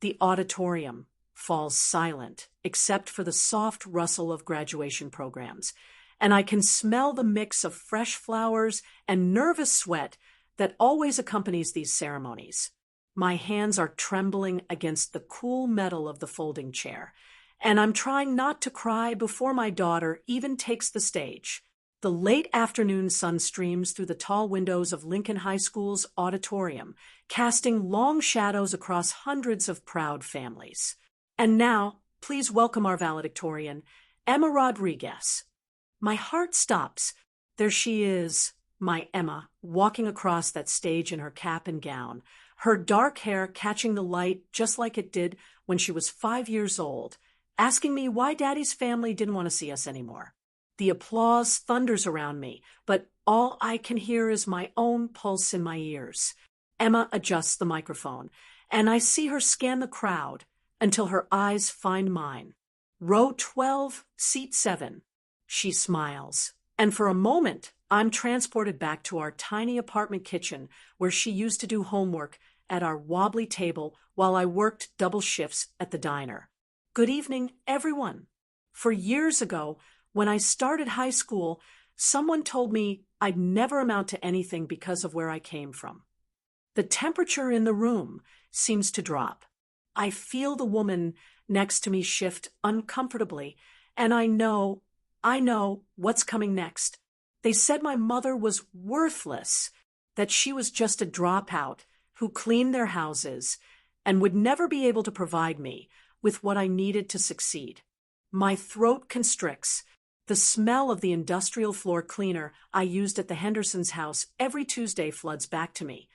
The auditorium falls silent, except for the soft rustle of graduation programs, and I can smell the mix of fresh flowers and nervous sweat that always accompanies these ceremonies. My hands are trembling against the cool metal of the folding chair, and I'm trying not to cry before my daughter even takes the stage. The late afternoon sun streams through the tall windows of Lincoln High School's auditorium, casting long shadows across hundreds of proud families. And now, please welcome our valedictorian, Emma Rodriguez. My heart stops. There she is, my Emma, walking across that stage in her cap and gown, her dark hair catching the light just like it did when she was 5 years old, asking me why Daddy's family didn't want to see us anymore. The applause thunders around me, but all I can hear is my own pulse in my ears. Emma adjusts the microphone, and I see her scan the crowd until her eyes find mine. Row 12, seat 7. She smiles, and for a moment, I'm transported back to our tiny apartment kitchen where she used to do homework at our wobbly table while I worked double shifts at the diner. Good evening, everyone. For years ago, when I started high school, someone told me I'd never amount to anything because of where I came from. The temperature in the room seems to drop. I feel the woman next to me shift uncomfortably, and I know what's coming next. They said my mother was worthless, that she was just a dropout who cleaned their houses and would never be able to provide me with what I needed to succeed. My throat constricts. The smell of the industrial floor cleaner I used at the Hendersons' house every Tuesday floods back to me.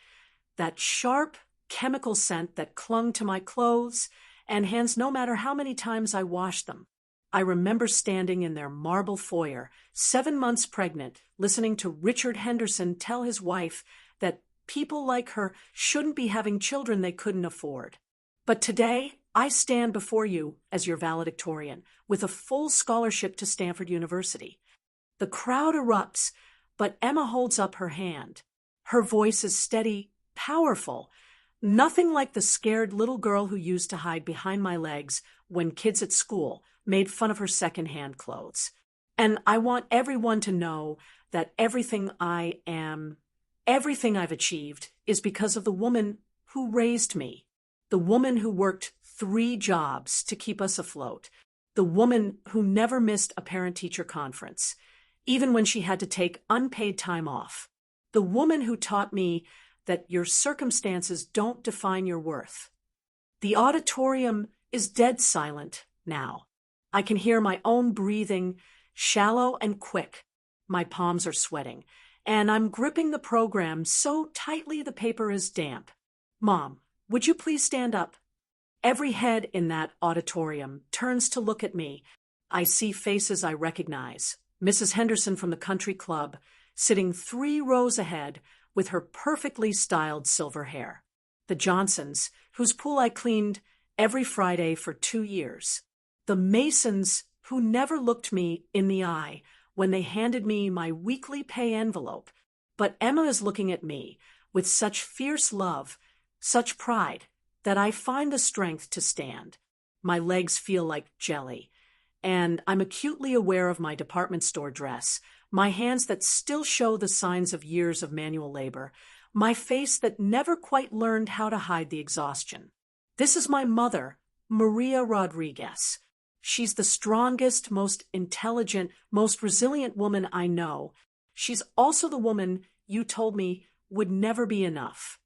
That sharp, chemical scent that clung to my clothes and hands no matter how many times I washed them. I remember standing in their marble foyer, 7 months pregnant, listening to Richard Henderson tell his wife that people like her shouldn't be having children they couldn't afford. But today, I stand before you as your valedictorian with a full scholarship to Stanford University. The crowd erupts, but Emma holds up her hand. Her voice is steady, powerful, nothing like the scared little girl who used to hide behind my legs when kids at school made fun of her secondhand clothes. And I want everyone to know that everything I've achieved is because of the woman who raised me, the woman who worked 3 jobs to keep us afloat, the woman who never missed a parent-teacher conference, even when she had to take unpaid time off, the woman who taught me that your circumstances don't define your worth. The auditorium is dead silent now. I can hear my own breathing, shallow and quick. My palms are sweating, and I'm gripping the program so tightly the paper is damp. Mom, would you please stand up? Every head in that auditorium turns to look at me. I see faces I recognize. Mrs. Henderson from the country club, sitting 3 rows ahead with her perfectly styled silver hair. The Johnsons, whose pool I cleaned every Friday for 2 years. The Masons, who never looked me in the eye when they handed me my weekly pay envelope. But Emma is looking at me with such fierce love, such pride, that I find the strength to stand. My legs feel like jelly, and I'm acutely aware of my department store dress, my hands that still show the signs of years of manual labor, my face that never quite learned how to hide the exhaustion. This is my mother, Maria Rodriguez. She's the strongest, most intelligent, most resilient woman I know. She's also the woman you told me would never be enough.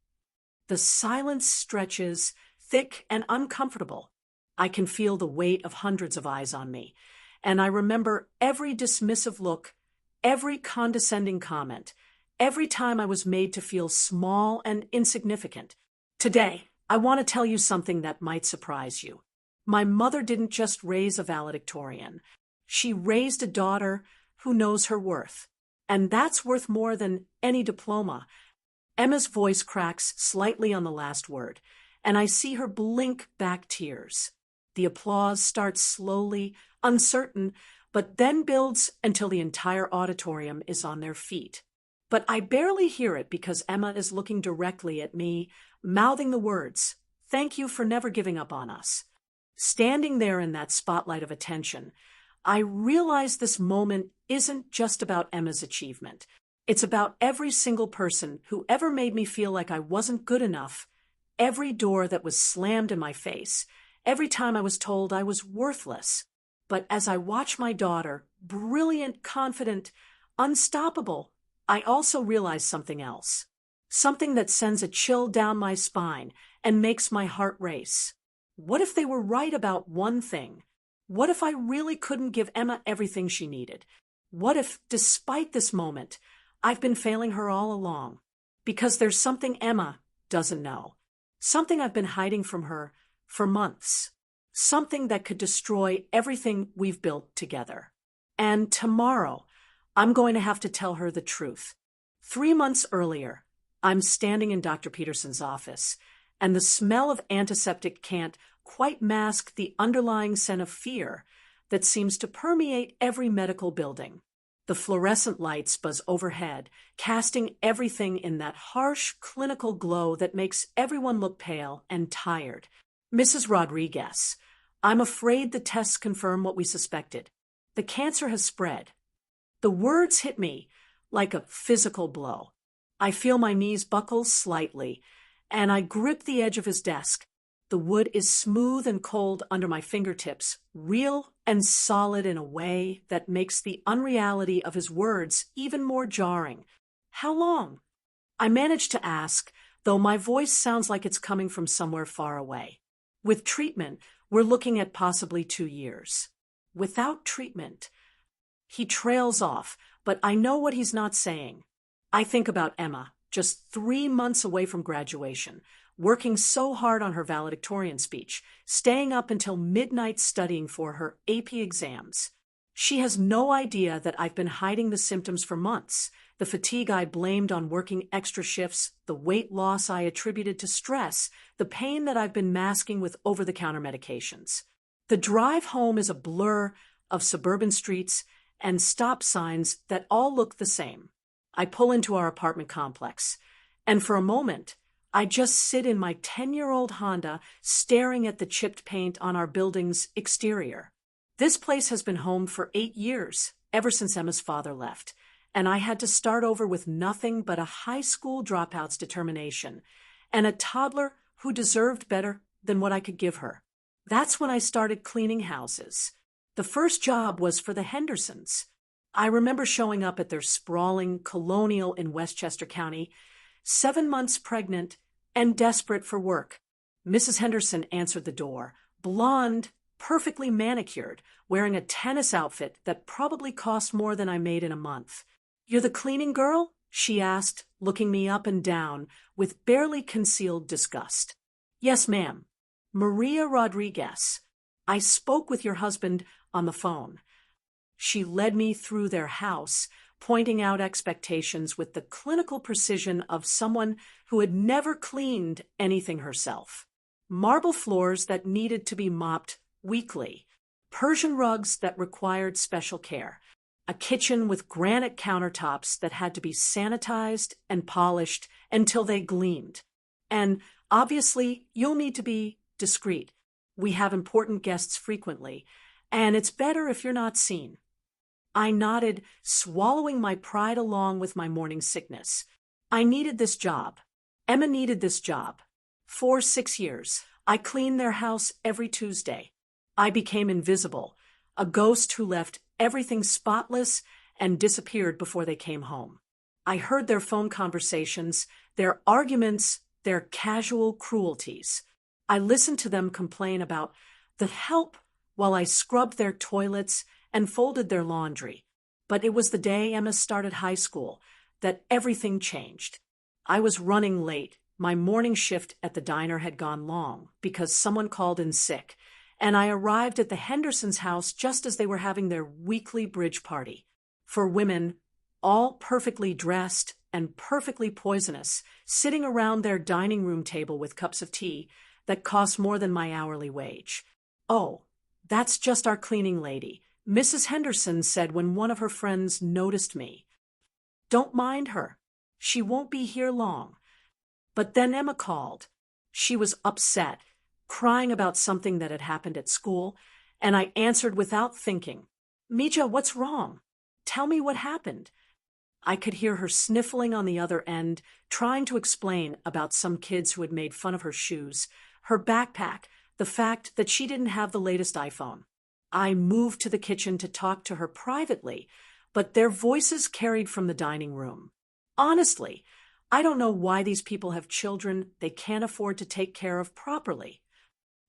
The silence stretches, thick and uncomfortable. I can feel the weight of hundreds of eyes on me, and I remember every dismissive look, every condescending comment, every time I was made to feel small and insignificant. Today, I want to tell you something that might surprise you. My mother didn't just raise a valedictorian. She raised a daughter who knows her worth, and that's worth more than any diploma. Emma's voice cracks slightly on the last word, and I see her blink back tears. The applause starts slowly, uncertain, but then builds until the entire auditorium is on their feet. But I barely hear it because Emma is looking directly at me, mouthing the words, thank you for never giving up on us. Standing there in that spotlight of attention, I realized this moment isn't just about Emma's achievement. It's about every single person who ever made me feel like I wasn't good enough, every door that was slammed in my face, every time I was told I was worthless. But as I watched my daughter, brilliant, confident, unstoppable, I also realized something else. Something that sends a chill down my spine and makes my heart race. What if they were right about one thing? What if I really couldn't give Emma everything she needed? What if, despite this moment, I've been failing her all along? Because there's something Emma doesn't know. Something I've been hiding from her for months. Something that could destroy everything we've built together. And tomorrow, I'm going to have to tell her the truth. 3 months earlier, I'm standing in Dr. Peterson's office, and the smell of antiseptic can't quite mask the underlying scent of fear that seems to permeate every medical building. The fluorescent lights buzz overhead, casting everything in that harsh, clinical glow that makes everyone look pale and tired. Mrs. Rodriguez, I'm afraid the tests confirm what we suspected. The cancer has spread. The words hit me like a physical blow. I feel my knees buckle slightly, and I grip the edge of his desk. The wood is smooth and cold under my fingertips, real and solid in a way that makes the unreality of his words even more jarring. How long? I manage to ask, though my voice sounds like it's coming from somewhere far away. With treatment, we're looking at possibly 2 years. Without treatment, he trails off, but I know what he's not saying. I think about Emma, just 3 months away from graduation, working so hard on her valedictorian speech, staying up until midnight studying for her AP exams. She has no idea that I've been hiding the symptoms for months, the fatigue I blamed on working extra shifts, the weight loss I attributed to stress, the pain that I've been masking with over-the-counter medications. The drive home is a blur of suburban streets and stop signs that all look the same. I pull into our apartment complex, and for a moment, I just sit in my 10-year-old Honda staring at the chipped paint on our building's exterior. This place has been home for 8 years, ever since Emma's father left, and I had to start over with nothing but a high school dropout's determination and a toddler who deserved better than what I could give her. That's when I started cleaning houses. The first job was for the Hendersons. I remember showing up at their sprawling colonial in Westchester County, 7 months pregnant and desperate for work. Mrs. Henderson answered the door, blonde, perfectly manicured, wearing a tennis outfit that probably cost more than I made in a month. "You're the cleaning girl?" she asked, looking me up and down with barely concealed disgust. "Yes, ma'am. Maria Rodriguez. I spoke with your husband on the phone." She led me through their house, pointing out expectations with the clinical precision of someone who had never cleaned anything herself. Marble floors that needed to be mopped weekly, Persian rugs that required special care, a kitchen with granite countertops that had to be sanitized and polished until they gleamed. And obviously, you'll need to be discreet. We have important guests frequently, and it's better if you're not seen. I nodded, swallowing my pride along with my morning sickness. I needed this job. Emma needed this job. For 6 years, I cleaned their house every Tuesday. I became invisible, a ghost who left everything spotless and disappeared before they came home. I heard their phone conversations, their arguments, their casual cruelties. I listened to them complain about the help while I scrubbed their toilets and folded their laundry. But it was the day Emma started high school that everything changed. I was running late. My morning shift at the diner had gone long because someone called in sick, and I arrived at the Hendersons' house just as they were having their weekly bridge party. For women, all perfectly dressed and perfectly poisonous, sitting around their dining room table with cups of tea that cost more than my hourly wage. "Oh, that's just our cleaning lady," Mrs. Henderson said when one of her friends noticed me. "Don't mind her. She won't be here long." But then Emma called. She was upset, crying about something that had happened at school, and I answered without thinking, "Mija, what's wrong? Tell me what happened." I could hear her sniffling on the other end, trying to explain about some kids who had made fun of her shoes, her backpack, the fact that she didn't have the latest iPhone. I moved to the kitchen to talk to her privately, but their voices carried from the dining room. Honestly, I don't know why these people have children they can't afford to take care of properly.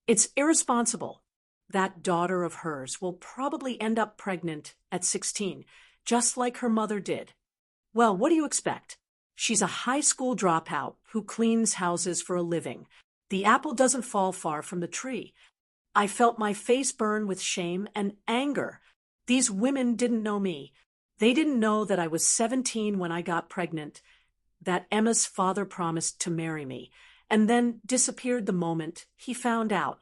It's irresponsible. That daughter of hers will probably end up pregnant at 16, just like her mother did. Well, what do you expect? She's a high school dropout who cleans houses for a living. The apple doesn't fall far from the tree. I felt my face burn with shame and anger. These women didn't know me. They didn't know that I was 17 when I got pregnant, that Emma's father promised to marry me, and then disappeared the moment he found out.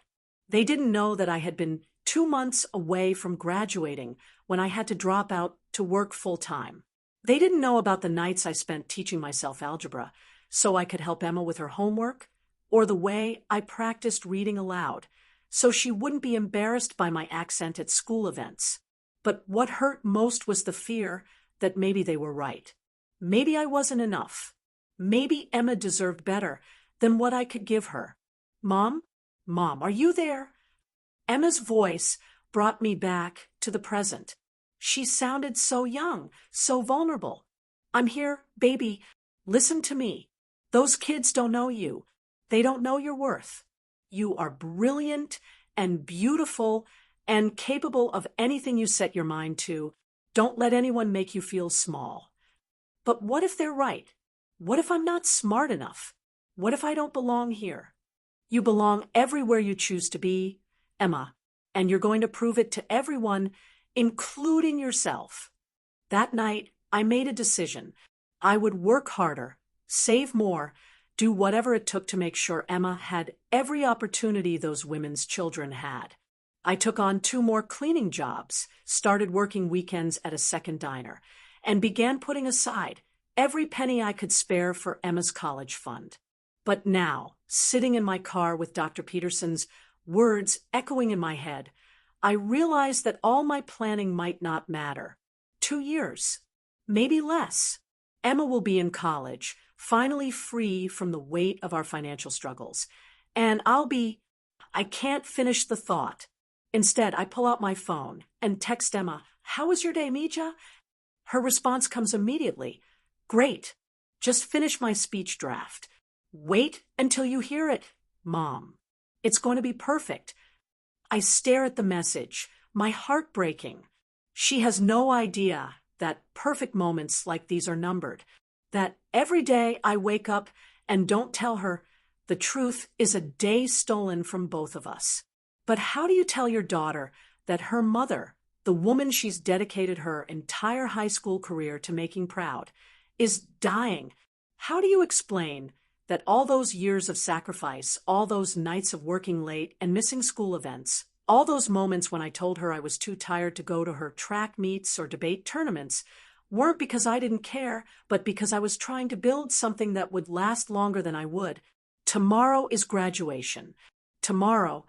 They didn't know that I had been 2 months away from graduating when I had to drop out to work full-time. They didn't know about the nights I spent teaching myself algebra so I could help Emma with her homework, or the way I practiced reading aloud so she wouldn't be embarrassed by my accent at school events. But what hurt most was the fear that maybe they were right. Maybe I wasn't enough. Maybe Emma deserved better than what I could give her. "Mom? Mom, are you there?" Emma's voice brought me back to the present. She sounded so young, so vulnerable. "I'm here, baby. Listen to me. Those kids don't know you. They don't know your worth. You are brilliant and beautiful and capable of anything you set your mind to. Don't let anyone make you feel small." But what if they're right? What if I'm not smart enough? What if I don't belong here? You belong everywhere you choose to be, Emma, and you're going to prove it to everyone, including yourself. That night, I made a decision. I would work harder, save more, do whatever it took to make sure Emma had every opportunity those women's children had. I took on 2 more cleaning jobs, started working weekends at a second diner, and began putting aside every penny I could spare for Emma's college fund. But now, sitting in my car with Dr. Peterson's words echoing in my head, I realized that all my planning might not matter. 2 years, maybe less. Emma will be in college, finally free from the weight of our financial struggles. And I can't finish the thought. Instead, I pull out my phone and text Emma, "How was your day, Mija?" Her response comes immediately. "Great. Just finished my speech draft. Wait until you hear it, Mom. It's going to be perfect." I stare at the message, my heart breaking. She has no idea that perfect moments like these are numbered, that every day I wake up and don't tell her the truth is a day stolen from both of us. But how do you tell your daughter that her mother, the woman she's dedicated her entire high school career to making proud, is dying? How do you explain that all those years of sacrifice, all those nights of working late and missing school events, all those moments when I told her I was too tired to go to her track meets or debate tournaments, weren't because I didn't care, but because I was trying to build something that would last longer than I would? Tomorrow is graduation. Tomorrow,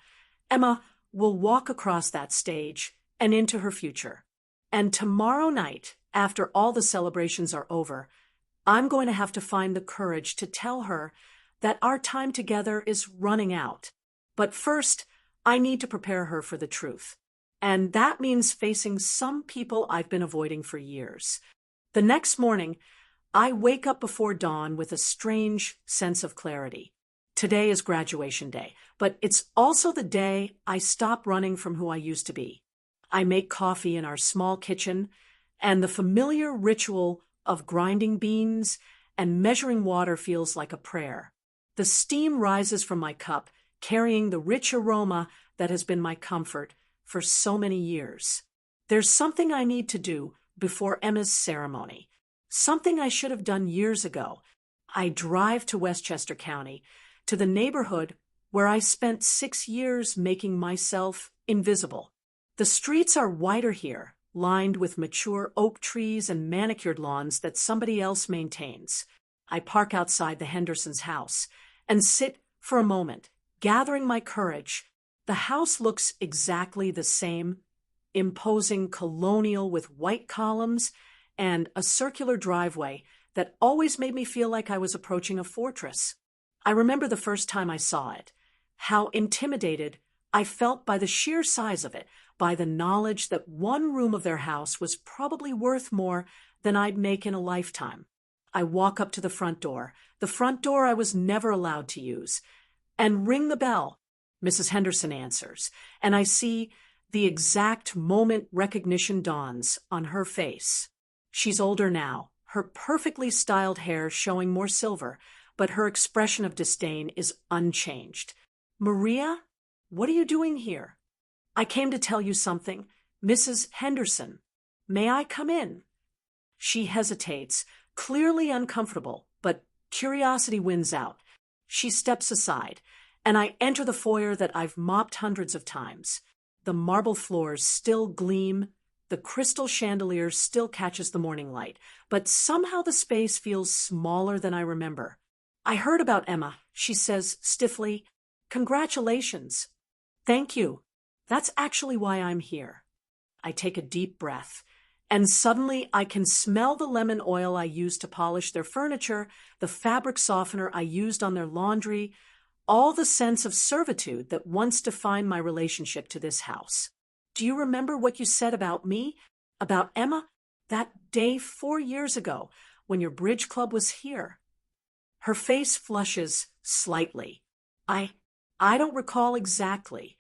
Emma will walk across that stage and into her future. And tomorrow night, after all the celebrations are over, I'm going to have to find the courage to tell her that our time together is running out. But first, I need to prepare her for the truth. And that means facing some people I've been avoiding for years. The next morning, I wake up before dawn with a strange sense of clarity. Today is graduation day, but it's also the day I stop running from who I used to be. I make coffee in our small kitchen, and the familiar ritual of grinding beans and measuring water feels like a prayer. The steam rises from my cup, carrying the rich aroma that has been my comfort for so many years. There's something I need to do before Emma's ceremony, something I should have done years ago. I drive to Westchester County, to the neighborhood where I spent 6 years making myself invisible. The streets are wider here, lined with mature oak trees and manicured lawns that somebody else maintains. I park outside the Hendersons' house and sit For a moment, gathering my courage, the house looks exactly the same, imposing colonial with white columns and a circular driveway that always made me feel like I was approaching a fortress. I remember the first time I saw it, how intimidated I felt by the sheer size of it, by the knowledge that one room of their house was probably worth more than I'd make in a lifetime. I walk up to the front door I was never allowed to use, and ring the bell. Mrs. Henderson answers, and I see the exact moment recognition dawns on her face. She's older now, her perfectly styled hair showing more silver, but her expression of disdain is unchanged. "Maria, what are you doing here?" "I came to tell you something. Mrs. Henderson, may I come in?" She hesitates, clearly uncomfortable, but curiosity wins out. She steps aside, and I enter the foyer that I've mopped hundreds of times. The marble floors still gleam, the crystal chandelier still catches the morning light, but somehow the space feels smaller than I remember. "I heard about Emma," she says stiffly. "Congratulations." "Thank you. That's actually why I'm here." I take a deep breath, and suddenly I can smell the lemon oil I used to polish their furniture, the fabric softener I used on their laundry, all the sense of servitude that once defined my relationship to this house. "Do you remember what you said about me, about Emma, that day 4 years ago when your bridge club was here?" Her face flushes slightly. I don't recall exactly.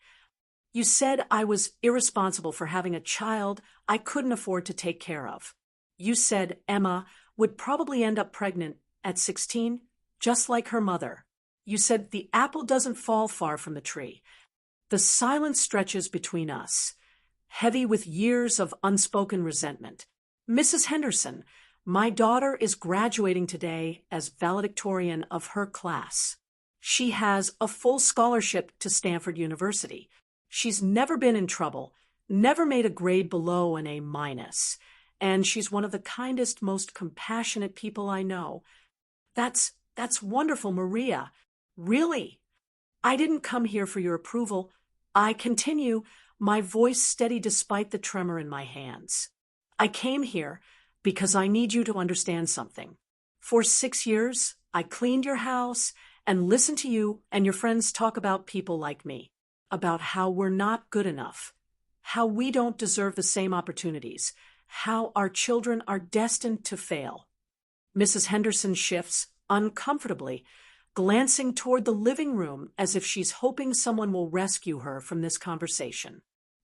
"You said I was irresponsible for having a child I couldn't afford to take care of. You said Emma would probably end up pregnant at 16, just like her mother. You said the apple doesn't fall far from the tree." The silence stretches between us, heavy with years of unspoken resentment. "Mrs. Henderson, my daughter is graduating today as valedictorian of her class. She has a full scholarship to Stanford University. She's never been in trouble, never made a grade below an A-, and she's one of the kindest, most compassionate people I know." That's wonderful, Maria. Really? I didn't come here for your approval." I continue, my voice steady despite the tremor in my hands. "I came here because I need you to understand something. For 6 years, I cleaned your house and listened to you and your friends talk about people like me, about how we're not good enough, how we don't deserve the same opportunities, how our children are destined to fail." Mrs. Henderson shifts uncomfortably, glancing toward the living room as if she's hoping someone will rescue her from this conversation.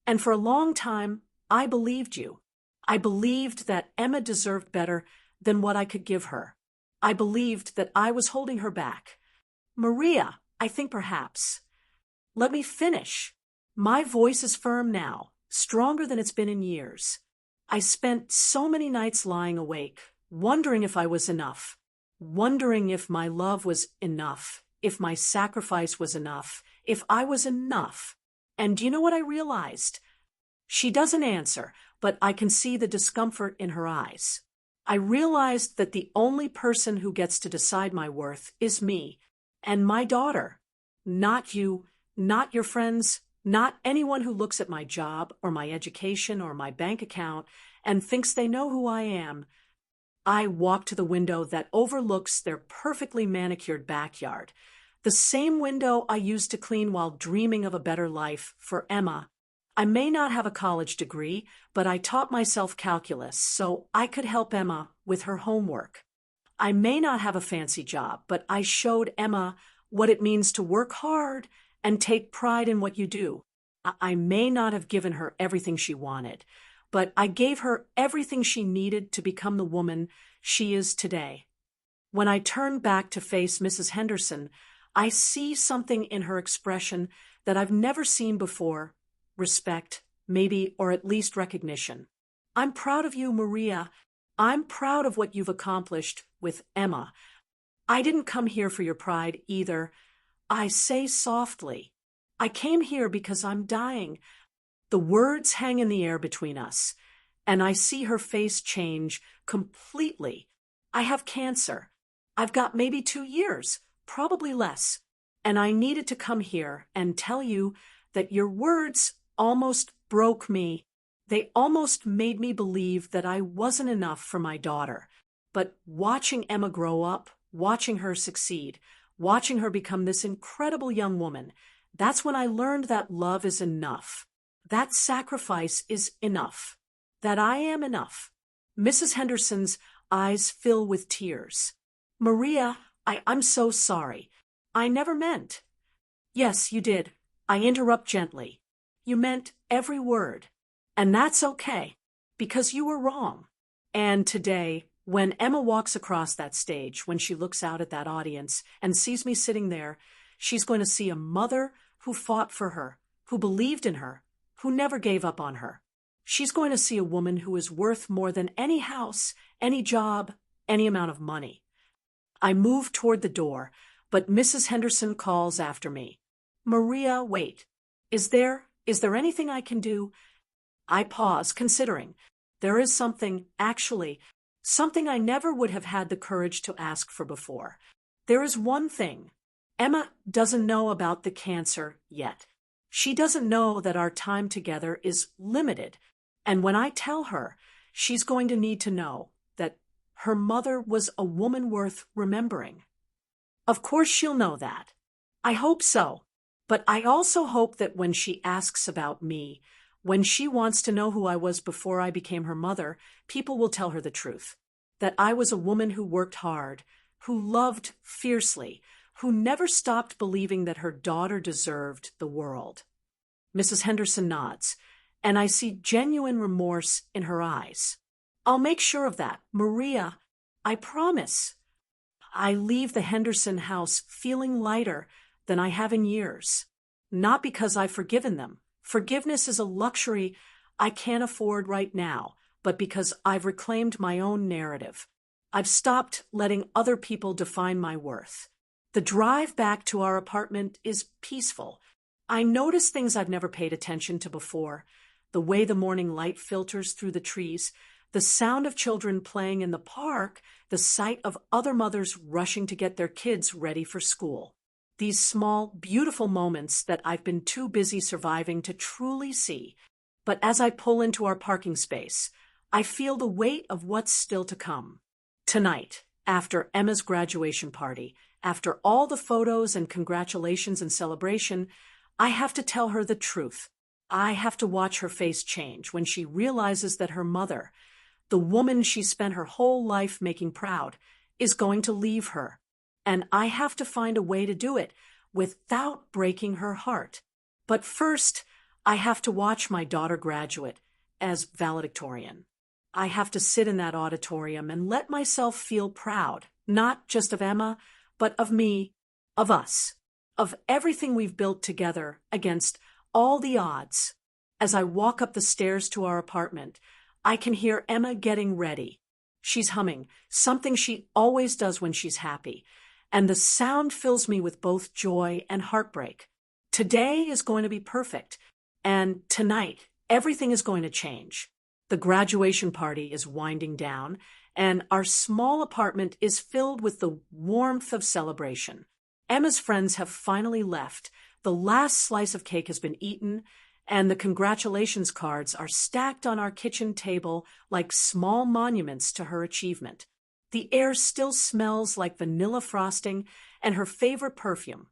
"And for a long time, I believed you. I believed that Emma deserved better than what I could give her. I believed that I was holding her back. Maria, I think perhaps—" "Let me finish." My voice is firm now, stronger than it's been in years. "I spent so many nights lying awake, wondering if I was enough, wondering if my love was enough, if my sacrifice was enough, if I was enough. And do you know what I realized?" She doesn't answer, but I can see the discomfort in her eyes. "I realized that the only person who gets to decide my worth is me and my daughter. Not you, not your friends, not anyone who looks at my job or my education or my bank account and thinks they know who I am." I walk to the window that overlooks their perfectly manicured backyard, the same window I used to clean while dreaming of a better life for Emma. I may not have a college degree, but I taught myself calculus so I could help Emma with her homework. I may not have a fancy job, but I showed Emma what it means to work hard and take pride in what you do. I may not have given her everything she wanted, but I gave her everything she needed to become the woman she is today. When I turn back to face Mrs. Henderson, I see something in her expression that I've never seen before: respect, maybe, or at least recognition. "I'm proud of you, Maria. I'm proud of what you've accomplished with Emma. I didn't come here for your pride either." I say softly, "I came here because I'm dying." The words hang in the air between us, and I see her face change completely. "I have cancer. I've got maybe 2 years, probably less. And I needed to come here and tell you that your words almost broke me. They almost made me believe that I wasn't enough for my daughter. But watching Emma grow up, watching her succeed, watching her become this incredible young woman, that's when I learned that love is enough. That sacrifice is enough. That I am enough. Mrs. Henderson's eyes fill with tears. Maria, I'm so sorry. I never meant. Yes, you did. I interrupt gently. You meant every word. And that's okay, because you were wrong. And today, when Emma walks across that stage, when she looks out at that audience and sees me sitting there, she's going to see a mother who fought for her, who believed in her, who never gave up on her. She's going to see a woman who is worth more than any house, any job, any amount of money. I move toward the door, but Mrs. Henderson calls after me. Maria, wait. Is there anything I can do? I pause, considering. There is something I never would have had the courage to ask for before. There is one thing. Emma doesn't know about the cancer yet. She doesn't know that our time together is limited. And when I tell her, she's going to need to know that her mother was a woman worth remembering. Of course she'll know that. I hope so. But I also hope that when she asks about me, when she wants to know who I was before I became her mother, people will tell her the truth. That I was a woman who worked hard, who loved fiercely, who never stopped believing that her daughter deserved the world. Mrs. Henderson nods, and I see genuine remorse in her eyes. I'll make sure of that, Maria. I promise. I leave the Henderson house feeling lighter than I have in years. Not because I've forgiven them. Forgiveness is a luxury I can't afford right now, but because I've reclaimed my own narrative. I've stopped letting other people define my worth. The drive back to our apartment is peaceful. I notice things I've never paid attention to before. The way the morning light filters through the trees, the sound of children playing in the park, the sight of other mothers rushing to get their kids ready for school. These small, beautiful moments that I've been too busy surviving to truly see. But as I pull into our parking space, I feel the weight of what's still to come. Tonight, after Emma's graduation party, after all the photos and congratulations and celebration, I have to tell her the truth. I have to watch her face change when she realizes that her mother, the woman she spent her whole life making proud, is going to leave her. And I have to find a way to do it without breaking her heart. But first, I have to watch my daughter graduate as valedictorian. I have to sit in that auditorium and let myself feel proud, not just of Emma, but of me, of us, of everything we've built together against all the odds. As I walk up the stairs to our apartment, I can hear Emma getting ready. She's humming, something she always does when she's happy, and the sound fills me with both joy and heartbreak. Today is going to be perfect, and tonight, everything is going to change. The graduation party is winding down, and our small apartment is filled with the warmth of celebration. Emma's friends have finally left. The last slice of cake has been eaten, and the congratulations cards are stacked on our kitchen table like small monuments to her achievement. The air still smells like vanilla frosting and her favorite perfume,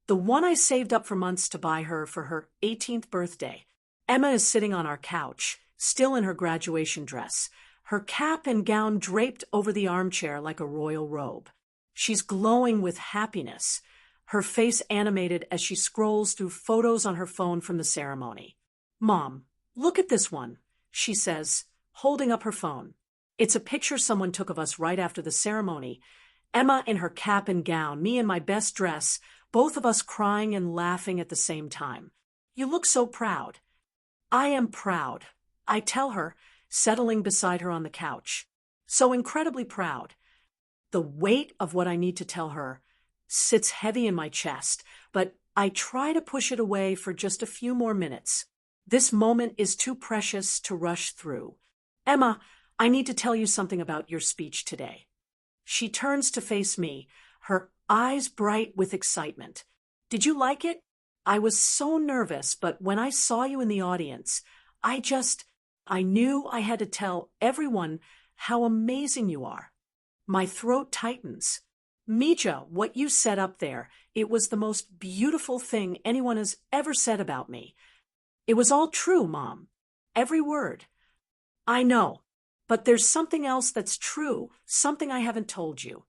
the one I saved up for months to buy her for her 18th birthday. Emma is sitting on our couch, still in her graduation dress, her cap and gown draped over the armchair like a royal robe. She's glowing with happiness, her face animated as she scrolls through photos on her phone from the ceremony. "Mom, look at this one," she says, holding up her phone. It's a picture someone took of us right after the ceremony. Emma in her cap and gown, me in my best dress, both of us crying and laughing at the same time. "You look so proud." "I am proud," I tell her, settling beside her on the couch. So incredibly proud. The weight of what I need to tell her sits heavy in my chest, but I try to push it away for just a few more minutes. This moment is too precious to rush through. "Emma, I need to tell you something about your speech today." She turns to face me, her eyes bright with excitement. Did you like it? I was so nervous, but when I saw you in the audience, I just, I knew I had to tell everyone how amazing you are. My throat tightens. Mija, what you said up there, it was the most beautiful thing anyone has ever said about me. It was all true, Mom. Every word. I know, but there's something else that's true, something I haven't told you.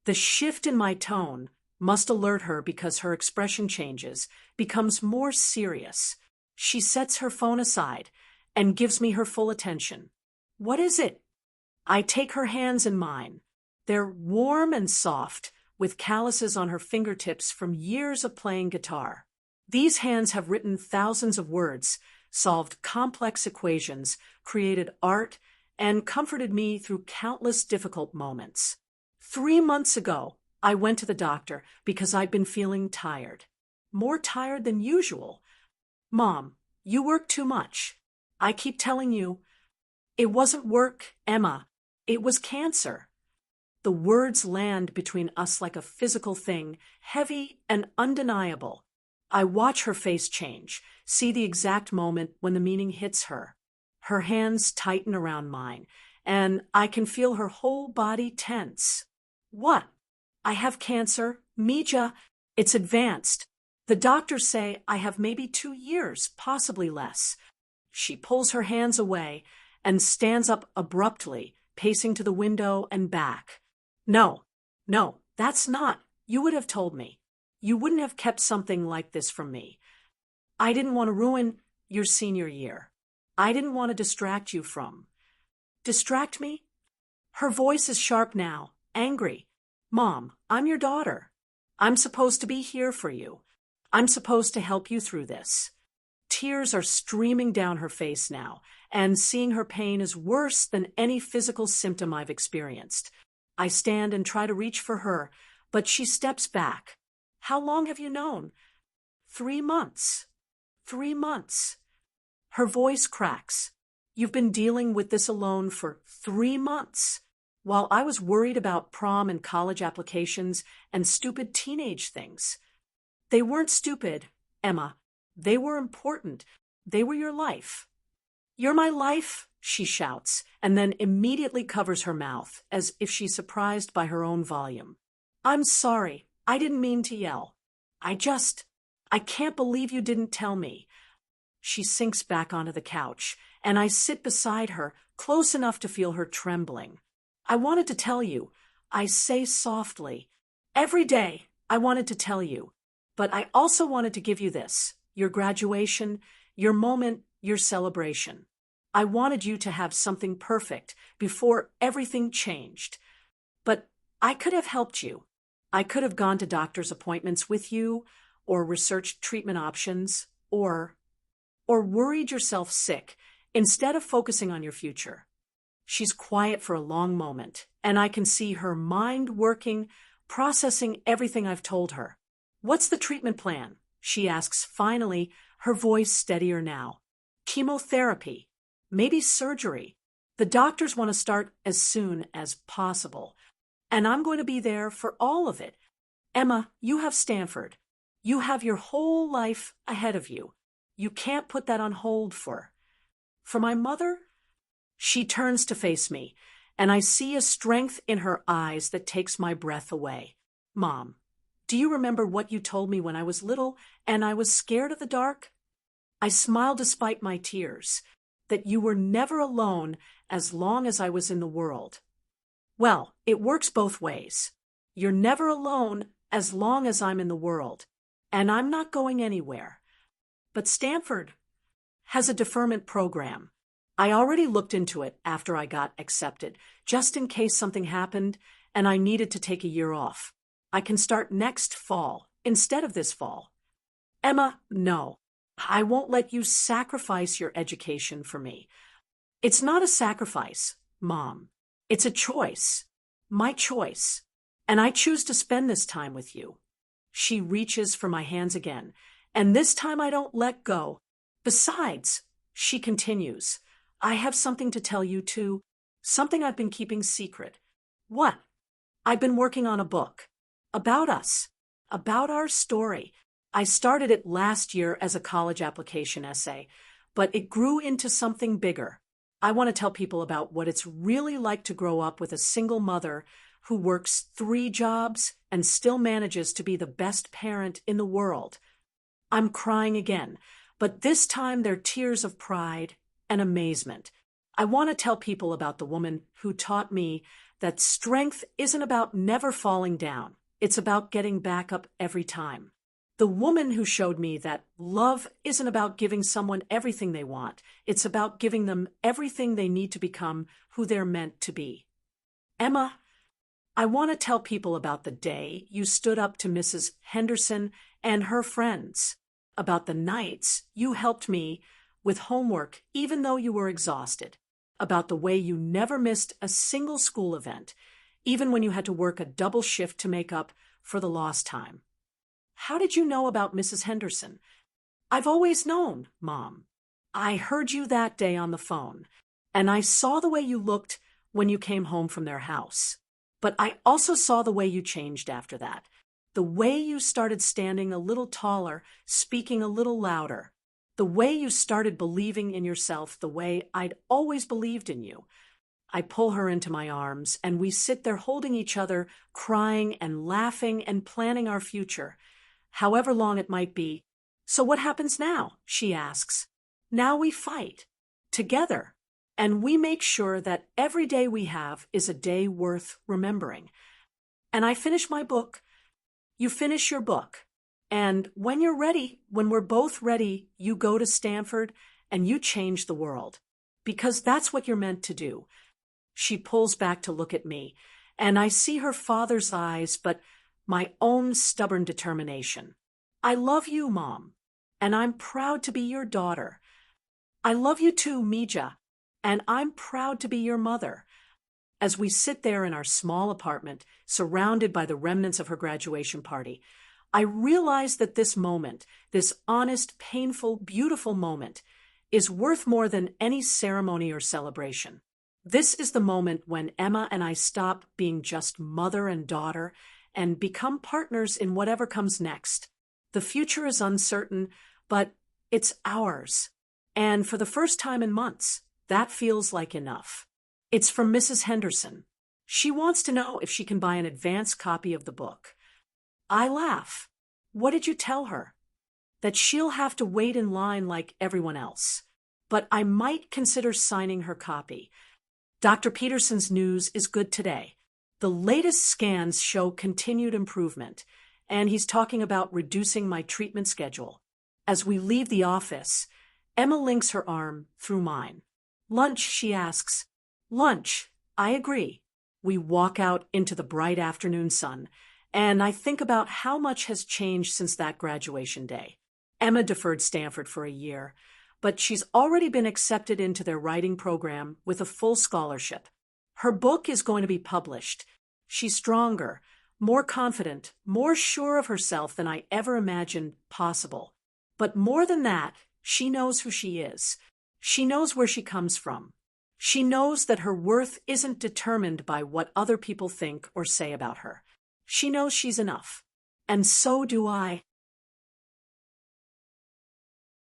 The shift in my tone must alert her because her expression changes, becomes more serious. She sets her phone aside and gives me her full attention. What is it? I take her hands in mine. They're warm and soft, with calluses on her fingertips from years of playing guitar. These hands have written thousands of words, solved complex equations, created art, and comforted me through countless difficult moments. 3 months ago, I went to the doctor because I'd been feeling tired. More tired than usual. Mom, you work too much. I keep telling you, it wasn't work, Emma. It was cancer. The words land between us like a physical thing, heavy and undeniable. I watch her face change, see the exact moment when the meaning hits her. Her hands tighten around mine, and I can feel her whole body tense. What? I have cancer, Mija. It's advanced. The doctors say I have maybe 2 years, possibly less. She pulls her hands away and stands up abruptly, pacing to the window and back. No, that's not. You would have told me. You wouldn't have kept something like this from me. I didn't want to ruin your senior year. I didn't want to distract you from. Distract me? Her voice is sharp now, angry. Mom, I'm your daughter. I'm supposed to be here for you. I'm supposed to help you through this. Tears are streaming down her face now, and seeing her pain is worse than any physical symptom I've experienced. I stand and try to reach for her, but she steps back. How long have you known? 3 months. 3 months. Her voice cracks. You've been dealing with this alone for 3 months. While I was worried about prom and college applications and stupid teenage things. They weren't stupid, Emma. They were important. They were your life. You're my life, she shouts, and then immediately covers her mouth, as if she's surprised by her own volume. I'm sorry. I didn't mean to yell. I can't believe you didn't tell me. She sinks back onto the couch, and I sit beside her, close enough to feel her trembling. I wanted to tell you, I say softly. Every day, I wanted to tell you. But I also wanted to give you this, your graduation, your moment, your celebration. I wanted you to have something perfect before everything changed. But I could have helped you. I could have gone to doctor's appointments with you, or researched treatment options, or worried yourself sick instead of focusing on your future. She's quiet for a long moment, and I can see her mind working, processing everything I've told her. What's the treatment plan? She asks finally, her voice steadier now. Chemotherapy. Maybe surgery. The doctors want to start as soon as possible. And I'm going to be there for all of it. Emma, you have Stanford. You have your whole life ahead of you. You can't put that on hold for my mother? She turns to face me, and I see a strength in her eyes that takes my breath away. Mom, do you remember what you told me when I was little and I was scared of the dark? I smiled despite my tears, that you were never alone as long as I was in the world. Well, it works both ways. You're never alone as long as I'm in the world, and I'm not going anywhere. But Stanford has a deferment program. I already looked into it after I got accepted, just in case something happened and I needed to take a year off. I can start next fall instead of this fall. Emma, no. I won't let you sacrifice your education for me. It's not a sacrifice, Mom. It's a choice. My choice. And I choose to spend this time with you. She reaches for my hands again, and this time I don't let go. Besides, she continues, I have something to tell you too, something I've been keeping secret. What? I've been working on a book. About us. About our story. I started it last year as a college application essay, but it grew into something bigger. I want to tell people about what it's really like to grow up with a single mother who works 3 jobs and still manages to be the best parent in the world. I'm crying again, but this time they're tears of pride and amazement. I want to tell people about the woman who taught me that strength isn't about never falling down. It's about getting back up every time. The woman who showed me that love isn't about giving someone everything they want. It's about giving them everything they need to become who they're meant to be. Emma, I want to tell people about the day you stood up to Mrs. Henderson and her friends, about the nights you helped me with homework even though you were exhausted, about the way you never missed a single school event, even when you had to work a double shift to make up for the lost time. How did you know about Mrs. Henderson? I've always known, Mom. I heard you that day on the phone, and I saw the way you looked when you came home from their house. But I also saw the way you changed after that. The way you started standing a little taller, speaking a little louder. The way you started believing in yourself the way I'd always believed in you. I pull her into my arms, and we sit there holding each other, crying and laughing and planning our future, however long it might be. So what happens now? She asks. Now we fight. Together. And we make sure that every day we have is a day worth remembering. And I finish my book. You finish your book. And when you're ready, when we're both ready, you go to Stanford and you change the world. Because that's what you're meant to do. She pulls back to look at me, and I see her father's eyes, but my own stubborn determination. I love you, Mom, and I'm proud to be your daughter. I love you too, Mija, and I'm proud to be your mother. As we sit there in our small apartment, surrounded by the remnants of her graduation party, I realize that this moment, this honest, painful, beautiful moment, is worth more than any ceremony or celebration. This is the moment when Emma and I stop being just mother and daughter and become partners in whatever comes next. The future is uncertain, but it's ours. And for the first time in months, that feels like enough. It's from Mrs. Henderson. She wants to know if she can buy an advance copy of the book. I laugh. What did you tell her? That she'll have to wait in line like everyone else. But I might consider signing her copy. Dr. Peterson's news is good today. The latest scans show continued improvement, and he's talking about reducing my treatment schedule. As we leave the office, Emma links her arm through mine. Lunch, she asks. Lunch, I agree. We walk out into the bright afternoon sun, and I think about how much has changed since that graduation day. Emma deferred Stanford for a year, but she's already been accepted into their writing program with a full scholarship. Her book is going to be published. She's stronger, more confident, more sure of herself than I ever imagined possible. But more than that, she knows who she is. She knows where she comes from. She knows that her worth isn't determined by what other people think or say about her. She knows she's enough. And so do I.